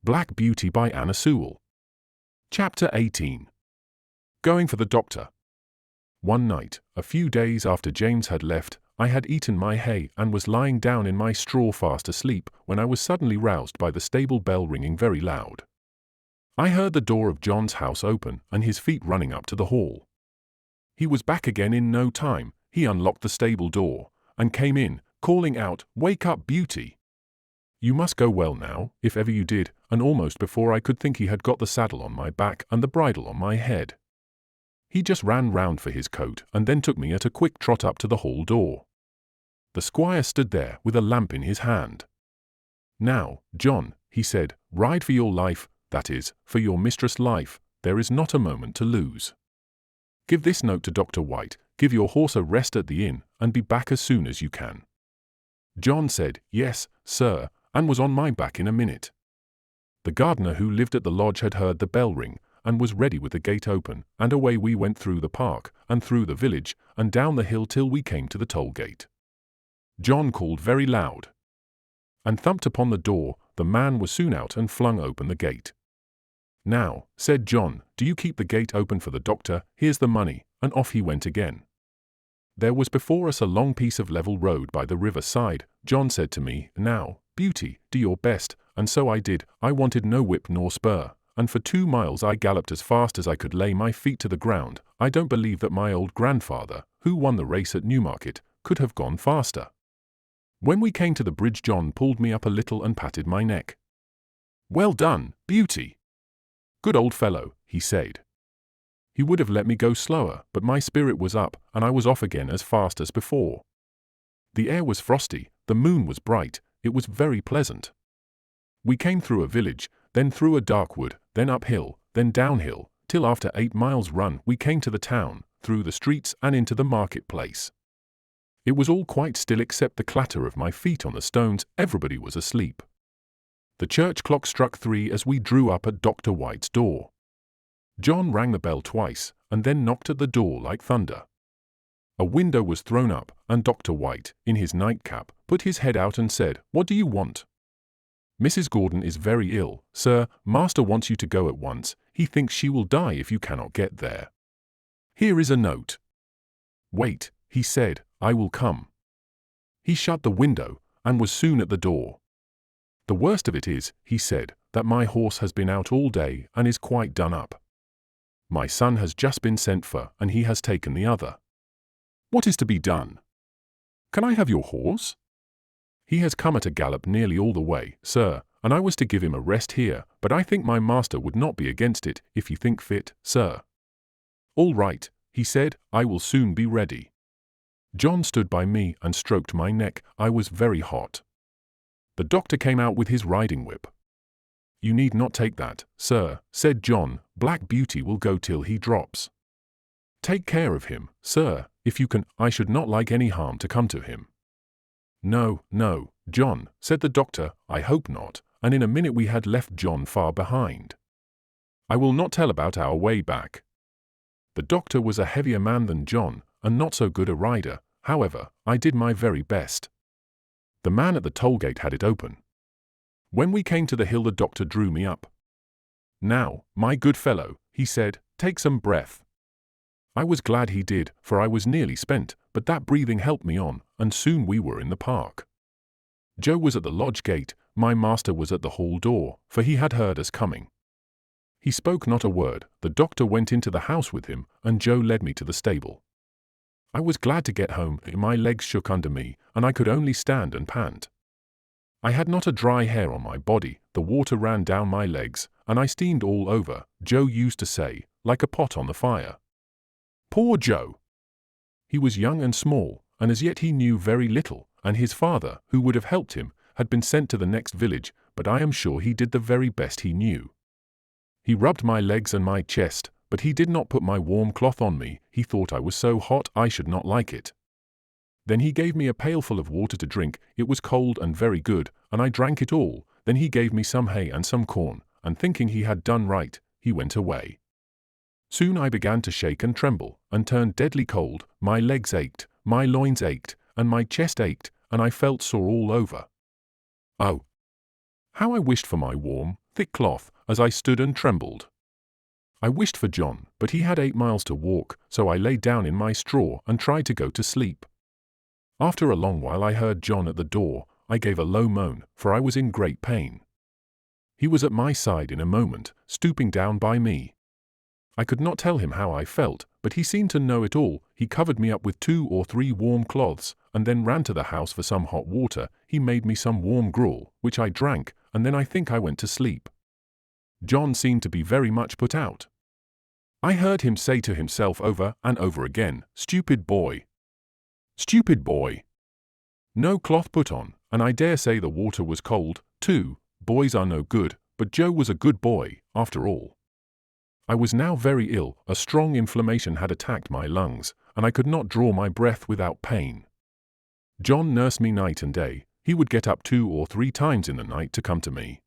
Black Beauty by Anna Sewell. Chapter 18. Going for the doctor. One night, a few days after James had left, I had eaten my hay and was lying down in my straw fast asleep when I was suddenly roused by the stable bell ringing very loud. I heard the door of John's house open and his feet running up to the hall. He was back again in no time. He unlocked the stable door and came in, calling out, "Wake up, Beauty! You must go well now, if ever you did," and almost before I could think he had got the saddle on my back and the bridle on my head. He just ran round for his coat and then took me at a quick trot up to the hall door. The squire stood there with a lamp in his hand. "Now, John," he said, "ride for your life, that is, for your mistress' life. There is not a moment to lose. Give this note to Dr. White, give your horse a rest at the inn, and be back as soon as you can." John said, "Yes, sir," and was on my back in a minute. The gardener who lived at the lodge had heard the bell ring, and was ready with the gate open, and away we went through the park, and through the village, and down the hill till we came to the toll gate. John called very loud, and thumped upon the door. The man was soon out and flung open the gate. "Now," said John, "do you keep the gate open for the doctor, here's the money," and off he went again. There was before us a long piece of level road by the river side. John said to me, "Now, Beauty, do your best," and so I did. I wanted no whip nor spur, and for 2 miles I galloped as fast as I could lay my feet to the ground. I don't believe that my old grandfather, who won the race at Newmarket, could have gone faster. When we came to the bridge, John pulled me up a little and patted my neck. "Well done, Beauty! Good old fellow," he said. He would have let me go slower, but my spirit was up, and I was off again as fast as before. The air was frosty, the moon was bright, it was very pleasant. We came through a village, then through a dark wood, then uphill, then downhill, till after 8 miles' run we came to the town, through the streets and into the market-place. It was all quite still except the clatter of my feet on the stones. Everybody was asleep. The church clock struck 3 as we drew up at Dr. White's door. John rang the bell twice, and then knocked at the door like thunder. A window was thrown up, and Dr. White, in his nightcap, put his head out and said, "What do you want?" "Mrs. Gordon is very ill, sir. Master wants you to go at once. He thinks she will die if you cannot get there. Here is a note." "Wait," he said, "I will come." He shut the window, and was soon at the door. "The worst of it is," he said, "that my horse has been out all day and is quite done up. My son has just been sent for, and he has taken the other. What is to be done? Can I have your horse? He has come at a gallop nearly all the way, sir, and I was to give him a rest here, but I think my master would not be against it, if you think fit, sir." "All right," he said, "I will soon be ready." John stood by me and stroked my neck. I was very hot. The doctor came out with his riding whip. "You need not take that, sir," said John. "Black Beauty will go till he drops. Take care of him, sir, if you can. I should not like any harm to come to him." "No, no, John," said the doctor, "I hope not," and in a minute we had left John far behind. I will not tell about our way back. The doctor was a heavier man than John, and not so good a rider. However, I did my very best. The man at the toll gate had it open. When we came to the hill, the doctor drew me up. "Now, my good fellow," he said, "take some breath." I was glad he did, for I was nearly spent, but that breathing helped me on, and soon we were in the park. Joe was at the lodge gate. My master was at the hall door, for he had heard us coming. He spoke not a word. The doctor went into the house with him, and Joe led me to the stable. I was glad to get home. My legs shook under me, and I could only stand and pant. I had not a dry hair on my body. The water ran down my legs, and I steamed all over. Joe used to say, "like a pot on the fire." Poor Joe! He was young and small, and as yet he knew very little, and his father, who would have helped him, had been sent to the next village, but I am sure he did the very best he knew. He rubbed my legs and my chest, but he did not put my warm cloth on me. He thought I was so hot I should not like it. Then he gave me a pailful of water to drink. It was cold and very good, and I drank it all. Then he gave me some hay and some corn, and thinking he had done right, he went away. Soon I began to shake and tremble, and turned deadly cold. My legs ached, my loins ached, and my chest ached, and I felt sore all over. Oh, how I wished for my warm, thick cloth, as I stood and trembled. I wished for John, but he had 8 miles to walk, so I lay down in my straw and tried to go to sleep. After a long while I heard John at the door. I gave a low moan, for I was in great pain. He was at my side in a moment, stooping down by me. I could not tell him how I felt, but he seemed to know it all. He covered me up with 2 or 3 warm cloths, and then ran to the house for some hot water. He made me some warm gruel, which I drank, and then I think I went to sleep. John seemed to be very much put out. I heard him say to himself over and over again, "Stupid boy! Stupid boy!" No cloth put on, and I dare say the water was cold, too. Boys are no good, but Joe was a good boy, after all. I was now very ill. A strong inflammation had attacked my lungs, and I could not draw my breath without pain. John nursed me night and day. He would get up 2 or 3 times in the night to come to me.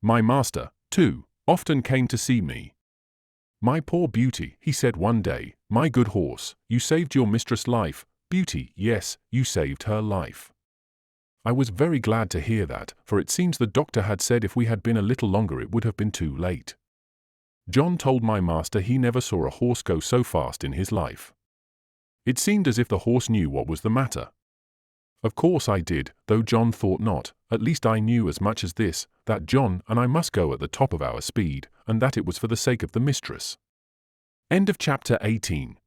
My master, too, often came to see me. "My poor Beauty," he said one day, "my good horse, you saved your mistress' life. Beauty, yes, you saved her life." I was very glad to hear that, for it seems the doctor had said if we had been a little longer it would have been too late. John told my master he never saw a horse go so fast in his life. It seemed as if the horse knew what was the matter. Of course I did, though John thought not. At least I knew as much as this, that John and I must go at the top of our speed, and that it was for the sake of the mistress. End of chapter 18.